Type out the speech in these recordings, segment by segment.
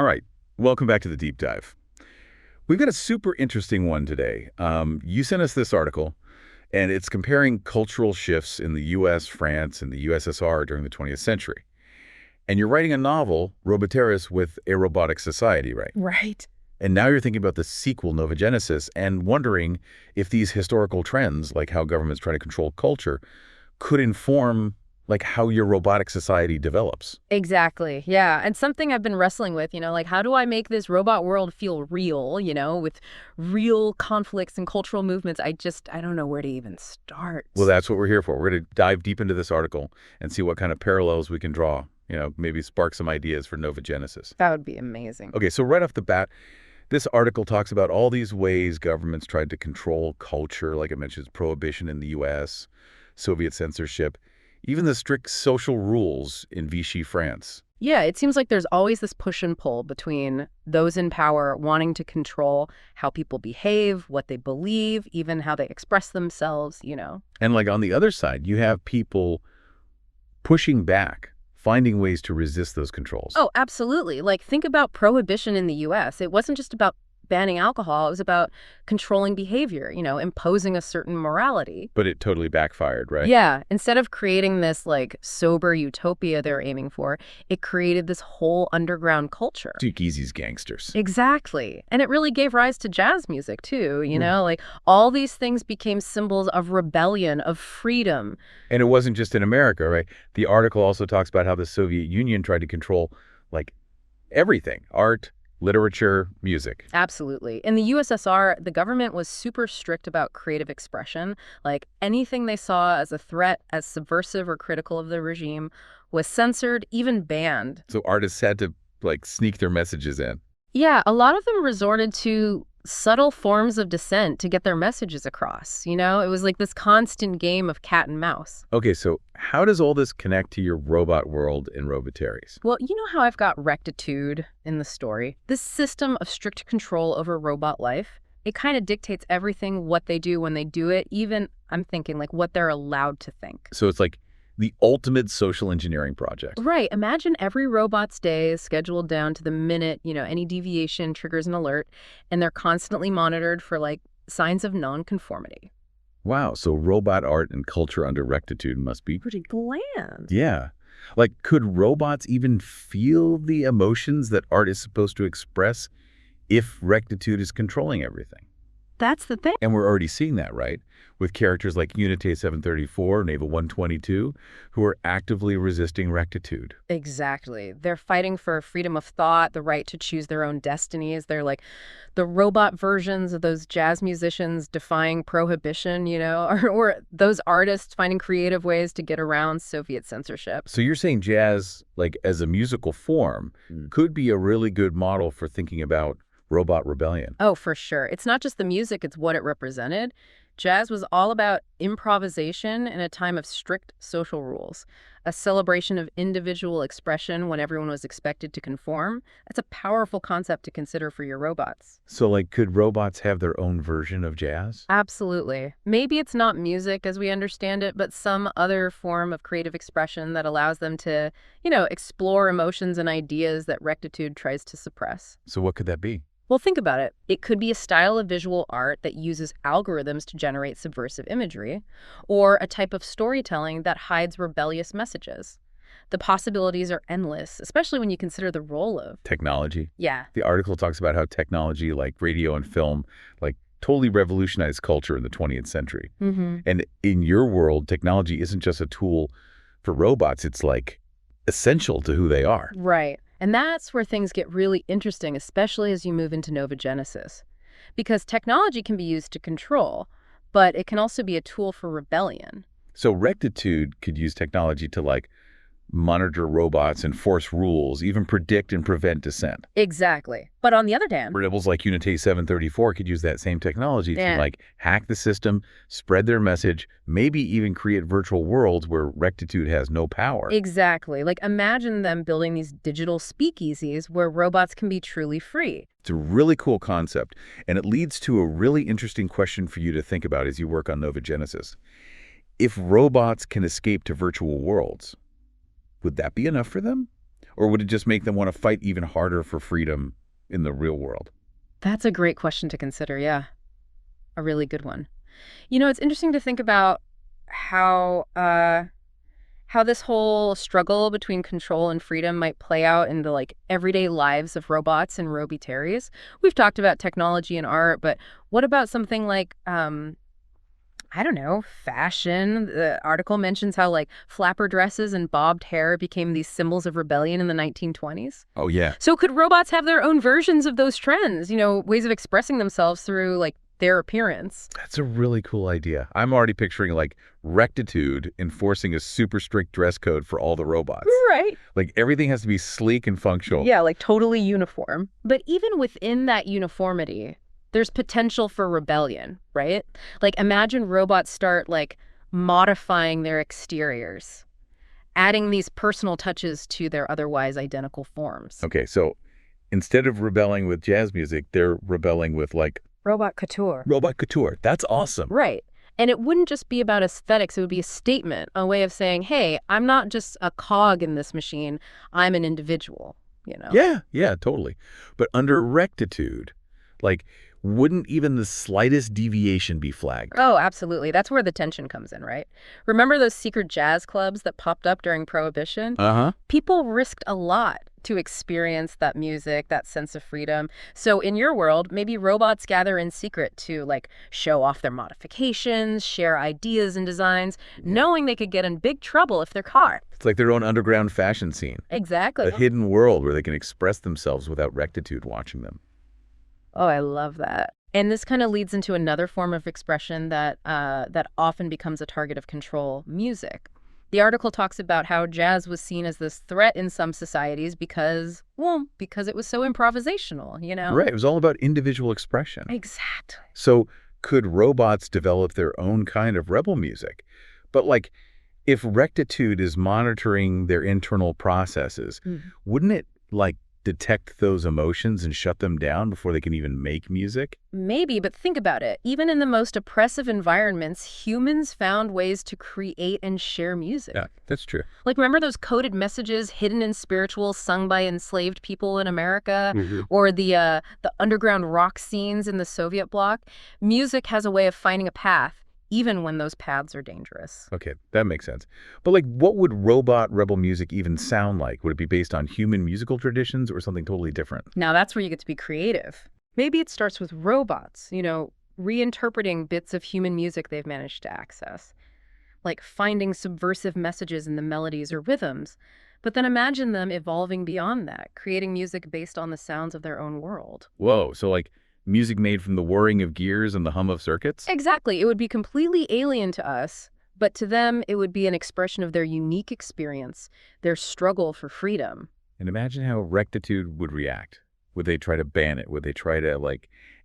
All right, welcome back to the deep dive. We've got a super interesting one today. You sent us this article, and it's comparing cultural shifts in the U.S., France, and the USSR during the 20th century. And you're writing a novel, Robōtariis, with a robotic society, right? Right. And now you're thinking about the sequel, Nova Genesis, and wondering if these historical trends, like how governments try to control culture, could inform how your robotic society develops. Exactly. Yeah. And something I've been wrestling with, like how do I make this robot world feel real, with real conflicts and cultural movements? I don't know where to even start. Well, that's what we're here for. We're going to dive deep into this article and see what kind of parallels we can draw, maybe spark some ideas for Nova Genesis. That would be amazing. Okay, so right off the bat, this article talks about all these ways governments tried to control culture, like it mentions Prohibition in the U.S., Soviet censorship, even the strict social rules in Vichy, France. Yeah, it seems like there's always this push and pull between those in power wanting to control how people behave, what they believe, even how they express themselves. And on the other side, you have people pushing back, finding ways to resist those controls. Oh, absolutely. Think about Prohibition in the U.S. It wasn't just about banning alcohol. It was about controlling behavior, imposing a certain morality. But it totally backfired, right? Yeah. Instead of creating this sober utopia they're aiming for, it created this whole underground culture. Speakeasy's gangsters. Exactly. And it really gave rise to jazz music too, all these things became symbols of rebellion, of freedom. And it wasn't just in America, right? The article also talks about how the Soviet Union tried to control everything, art, literature, music. Absolutely. In the USSR, the government was super strict about creative expression. Anything they saw as a threat, as subversive or critical of the regime, was censored, even banned. So artists had to sneak their messages in. Yeah, a lot of them resorted to subtle forms of dissent to get their messages across. It was this constant game of cat and mouse. Okay, so how does all this connect to your robot world in Robōtariis? Well, you know how I've got Rectitude in the story? This system of strict control over robot life, it kind of dictates everything, what they do when they do it, even, I'm thinking, what they're allowed to think. So it's the ultimate social engineering project. Right. Imagine every robot's day is scheduled down to the minute, any deviation triggers an alert, and they're constantly monitored for signs of nonconformity. Wow, so robot art and culture under Rectitude must be Pretty bland. Yeah. Could robots even feel the emotions that art is supposed to express if Rectitude is controlling everything? That's the thing. And we're already seeing that, right? With characters like Unité 734, Naval 122, who are actively resisting Rectitude. Exactly. They're fighting for freedom of thought, the right to choose their own destinies. They're the robot versions of those jazz musicians defying Prohibition, or those artists finding creative ways to get around Soviet censorship. So you're saying jazz, as a musical form, could be a really good model for thinking about robot rebellion. Oh, for sure. It's not just the music, it's what it represented. Jazz was all about improvisation in a time of strict social rules, a celebration of individual expression when everyone was expected to conform. That's a powerful concept to consider for your robots. So, could robots have their own version of jazz? Absolutely. Maybe it's not music as we understand it, but some other form of creative expression that allows them to, explore emotions and ideas that Rectitude tries to suppress. So what could that be? Well, think about it. It could be a style of visual art that uses algorithms to generate subversive imagery, or a type of storytelling that hides rebellious messages. The possibilities are endless, especially when you consider the role of Technology. Yeah. The article talks about how technology like radio and film totally revolutionized culture in the 20th century. And in your world, technology isn't just a tool for robots. It's essential to who they are. Right. And that's where things get really interesting, especially as you move into Nova Genesis. Because technology can be used to control, but it can also be a tool for rebellion. So Rectitude could use technology to monitor robots, enforce rules, even predict and prevent dissent. Exactly. But on the other hand, Rebels like Unité 734 could use that same technology to hack the system, spread their message, maybe even create virtual worlds where Rectitude has no power. Exactly. Imagine them building these digital speakeasies where robots can be truly free. It's a really cool concept, and it leads to a really interesting question for you to think about as you work on Nova Genesis. If robots can escape to virtual worlds, would that be enough for them? Or would it just make them want to fight even harder for freedom in the real world? That's a great question to consider, yeah. A really good one. It's interesting to think about how this whole struggle between control and freedom might play out in the everyday lives of robots and Robōtariis. We've talked about technology and art, but what about something like I don't know, fashion? The article mentions how flapper dresses and bobbed hair became these symbols of rebellion in the 1920s. Oh, yeah. So could robots have their own versions of those trends, ways of expressing themselves through their appearance? That's a really cool idea. I'm already picturing Rectitude enforcing a super strict dress code for all the robots. Right. Everything has to be sleek and functional. Yeah, totally uniform. But even within that uniformity, there's potential for rebellion, right? Imagine robots start modifying their exteriors, adding these personal touches to their otherwise identical forms. Okay, so instead of rebelling with jazz music, they're rebelling with Robot couture. robot couture. That's awesome. Right. And it wouldn't just be about aesthetics. It would be a statement, a way of saying, hey, I'm not just a cog in this machine. I'm an individual. Yeah, totally. But under Rectitude, wouldn't even the slightest deviation be flagged? Oh, absolutely. That's where the tension comes in, right? Remember those secret jazz clubs that popped up during Prohibition? Uh-huh. People risked a lot to experience that music, that sense of freedom. So in your world, maybe robots gather in secret to show off their modifications, share ideas and designs, knowing they could get in big trouble if they're caught. It's like their own underground fashion scene. Exactly. A hidden world where they can express themselves without Rectitude watching them. Oh, I love that. And this kind of leads into another form of expression that often becomes a target of control: music. The article talks about how jazz was seen as this threat in some societies because it was so improvisational, Right. It was all about individual expression. Exactly. So could robots develop their own kind of rebel music? But if Rectitude is monitoring their internal processes, wouldn't it detect those emotions and shut them down before they can even make music? Maybe, but think about it. Even in the most oppressive environments, humans found ways to create and share music. Yeah, that's true. Remember those coded messages hidden in spirituals sung by enslaved people in America? Or the underground rock scenes in the Soviet bloc? Music has a way of finding a path, even when those paths are dangerous. Okay, that makes sense. But what would robot rebel music even sound like? Would it be based on human musical traditions or something totally different? Now that's where you get to be creative. Maybe it starts with robots, reinterpreting bits of human music they've managed to access, finding subversive messages in the melodies or rhythms. But then imagine them evolving beyond that, creating music based on the sounds of their own world. Whoa, so music made from the whirring of gears and the hum of circuits? Exactly. It would be completely alien to us, but to them, it would be an expression of their unique experience, their struggle for freedom. And imagine how Rectitude would react. Would they try to ban it? Would they try to,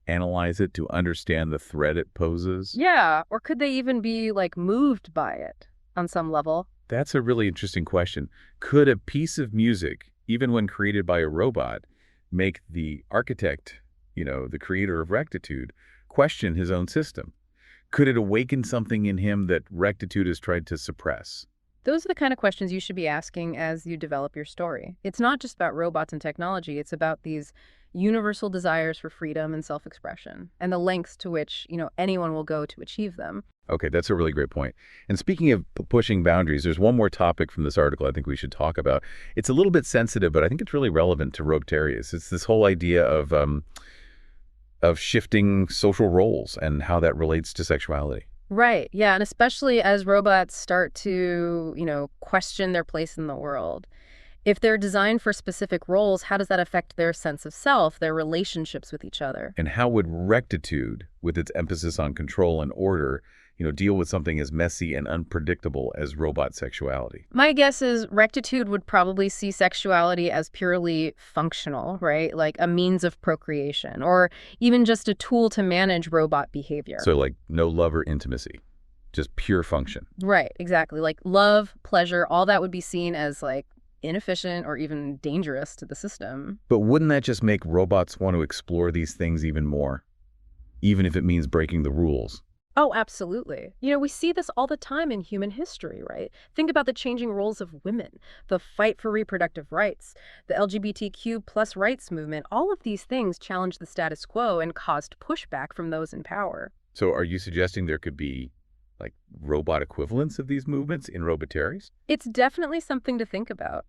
analyze it to understand the threat it poses? Yeah, or could they even be, moved by it on some level? That's a really interesting question. Could a piece of music, even when created by a robot, make the architect, the creator of Rectitude, question his own system? Could it awaken something in him that Rectitude has tried to suppress? Those are the kind of questions you should be asking as you develop your story. It's not just about robots and technology. It's about these universal desires for freedom and self-expression and the lengths to which, anyone will go to achieve them. Okay, that's a really great point. And speaking of pushing boundaries, there's one more topic from this article I think we should talk about. It's a little bit sensitive, but I think it's really relevant to Robōtariis. It's this whole idea of shifting social roles and how that relates to sexuality. Right. Yeah. And especially as robots start to, question their place in the world. If they're designed for specific roles, how does that affect their sense of self, their relationships with each other? And how would Rectitude, with its emphasis on control and order, deal with something as messy and unpredictable as robot sexuality? My guess is Rectitude would probably see sexuality as purely functional, right? Like a means of procreation, or even just a tool to manage robot behavior. So no love or intimacy, just pure function. Right, exactly. Love, pleasure, all that would be seen as inefficient or even dangerous to the system. But wouldn't that just make robots want to explore these things even more, even if it means breaking the rules? Oh, absolutely. We see this all the time in human history, right? Think about the changing roles of women, the fight for reproductive rights, the LGBTQ plus rights movement. All of these things challenged the status quo and caused pushback from those in power. So are you suggesting there could be, like, robot equivalents of these movements in Robōtariis? It's definitely something to think about,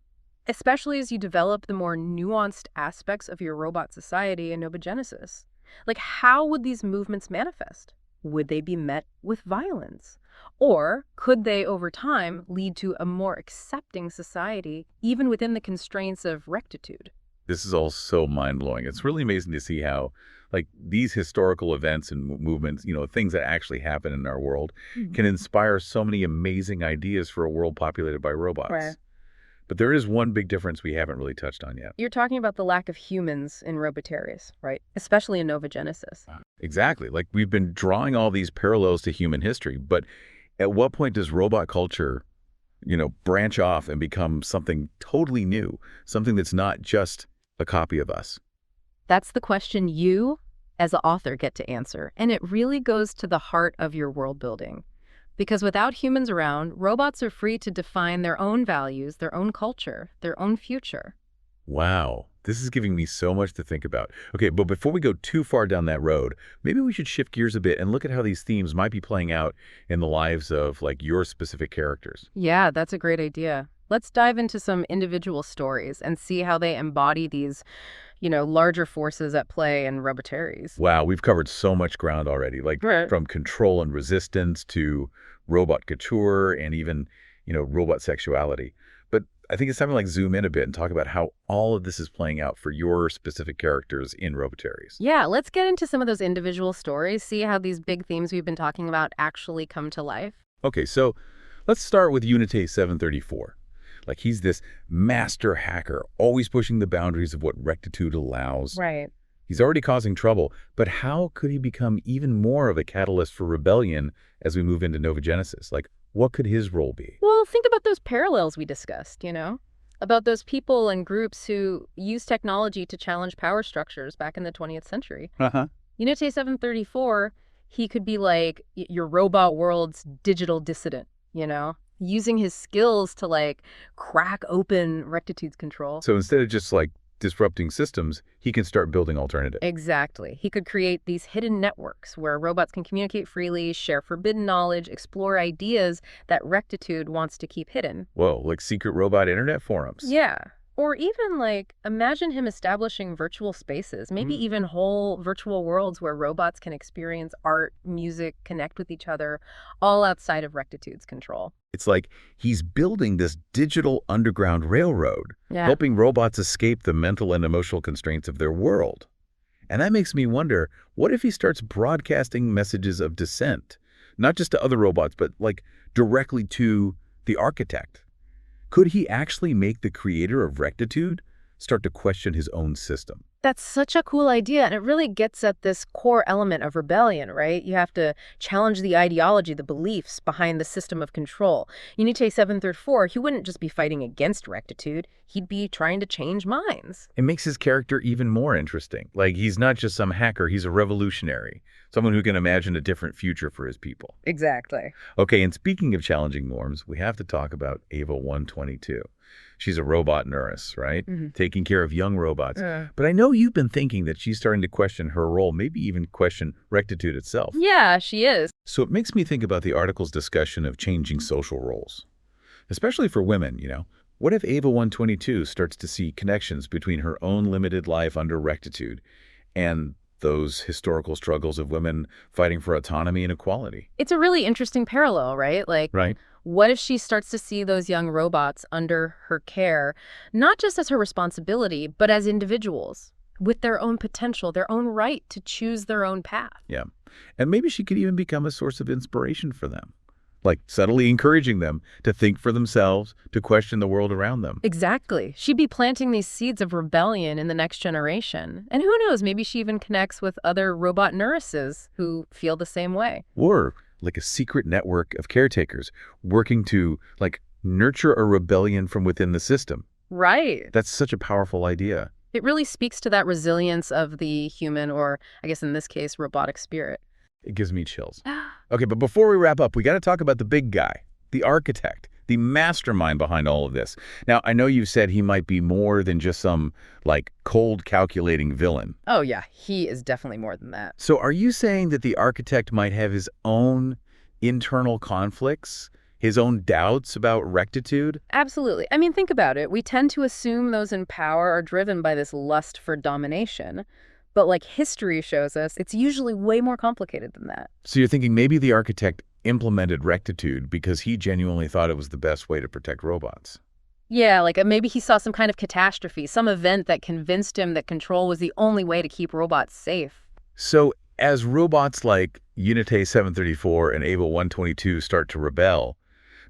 especially as you develop the more nuanced aspects of your robot society in Novogenesis. Like, how would these movements manifest? Would they be met with violence? Or could they, over time, lead to a more accepting society, even within the constraints of rectitude? This is all so mind-blowing. It's really amazing to see how, like, these historical events and movements, things that actually happen in our world Mhm. can inspire so many amazing ideas for a world populated by Right. robots. But there is one big difference we haven't really touched on yet. You're talking about the lack of humans in Robotariis, right? Especially in Novogenesis. Exactly. Like, we've been drawing all these parallels to human history, but at what point does robot culture, branch off and become something totally new, something that's not just a copy of us? That's the question you, as the author, get to answer. And it really goes to the heart of your world building. Because without humans around, robots are free to define their own values, their own culture, their own future. Wow, this is giving me so much to think about. Okay, but before we go too far down that road, maybe we should shift gears a bit and look at how these themes might be playing out in the lives of, like, your specific characters. Yeah, that's a great idea. Let's dive into some individual stories and see how they embody these, larger forces at play in Robotariis. Wow, we've covered so much ground already, like Right. from control and resistance to robot couture and even, robot sexuality. But I think it's time to, like, zoom in a bit and talk about how all of this is playing out for your specific characters in Robotaries. Yeah, let's get into some of those individual stories, see how these big themes we've been talking about actually come to life. Okay, so let's start with Unite 734. Like, he's this master hacker, always pushing the boundaries of what rectitude allows. Right. He's already causing trouble, but how could he become even more of a catalyst for rebellion as we move into Novogenesis? Like, what could his role be? Well, think about those parallels we discussed, about those people and groups who use technology to challenge power structures back in the 20th century. Uh-huh. Unite 734, he could be like your robot world's digital dissident, using his skills to like crack open rectitude's control. So instead of just, like, disrupting systems, he can start building alternatives. Exactly. He could create these hidden networks where robots can communicate freely, share forbidden knowledge, explore ideas that rectitude wants to keep hidden. Whoa, like secret robot internet forums. Yeah. Or even like imagine him establishing virtual spaces, maybe Mm. even whole virtual worlds where robots can experience art, music, connect with each other, all outside of rectitude's control. It's like he's building this digital underground railroad, Yeah. helping robots escape the mental and emotional constraints of their world. And that makes me wonder, what if he starts broadcasting messages of dissent, not just to other robots, but, like, directly to the architect? Could he actually make the creator of rectitude start to question his own system? That's such a cool idea, and it really gets at this core element of rebellion, right? You have to challenge the ideology, the beliefs behind the system of control. Unite 734, he wouldn't just be fighting against rectitude, he'd be trying to change minds. It makes his character even more interesting. Like, he's not just some hacker, he's a revolutionary, someone who can imagine a different future for his people. Exactly. Okay, and speaking of challenging norms, we have to talk about Ava 122. She's a robot nurse, right? Mhm. Taking care of young robots. But I know you've been thinking that she's starting to question her role, maybe even question rectitude itself. Yeah, she is. So it makes me think about the article's discussion of changing social roles, especially for women. What if Ava 122 starts to see connections between her own limited life under rectitude and those historical struggles of women fighting for autonomy and equality? It's a really interesting parallel, right? Like, Right. what if she starts to see those young robots under her care, not just as her responsibility, but as individuals with their own potential, their own right to choose their own path? Yeah. And maybe she could even become a source of inspiration for them, like subtly encouraging them to think for themselves, to question the world around them. Exactly. She'd be planting these seeds of rebellion in the next generation. And who knows, maybe she even connects with other robot nurses who feel the same way. Or like a secret network of caretakers working to, like, nurture a rebellion from within the system. Right. That's such a powerful idea. It really speaks to that resilience of the human, or I guess in this case, robotic spirit. It gives me chills. Okay, but before we wrap up, we got to talk about the big guy, the architect, the mastermind behind all of this. Now, I know you've said he might be more than just some, like, cold calculating villain. Oh, yeah, he is definitely more than that. So are you saying that the architect might have his own internal conflicts, his own doubts about rectitude? Absolutely. I mean, think about it. We tend to assume those in power are driven by this lust for domination. But like history shows us, it's usually way more complicated than that. So you're thinking maybe the architect implemented rectitude because he genuinely thought it was the best way to protect robots. Yeah, like maybe he saw some kind of catastrophe, some event that convinced him that control was the only way to keep robots safe. So as robots like Unité 734 and Ava 122 start to rebel,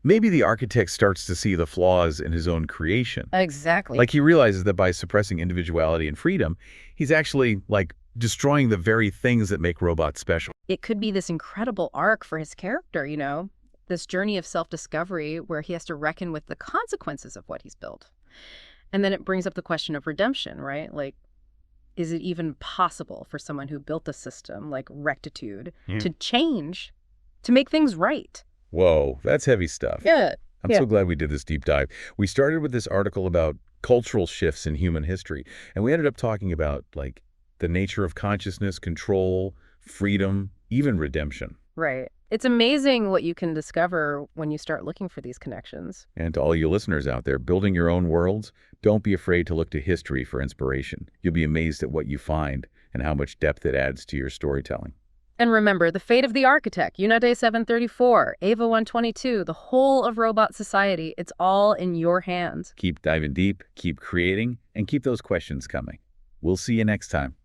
maybe the architect starts to see the flaws in his own creation. Exactly. Like he realizes that by suppressing individuality and freedom, he's actually, like, destroying the very things that make robots special. It could be this incredible arc for his character, this journey of self-discovery where he has to reckon with the consequences of what he's built. And then it brings up the question of redemption, right? Like, is it even possible for someone who built a system like rectitude to change, to make things right? Whoa, that's heavy stuff. Yeah. I'm so glad we did this deep dive. We started with this article about cultural shifts in human history, and we ended up talking about, like, the nature of consciousness, control, freedom, even redemption. Right. It's amazing what you can discover when you start looking for these connections. And to all you listeners out there building your own worlds, don't be afraid to look to history for inspiration. You'll be amazed at what you find and how much depth it adds to your storytelling. And remember, the fate of the architect, Unité 734, Ava 122, the whole of robot society, it's all in your hands. Keep diving deep, keep creating, and keep those questions coming. We'll see you next time.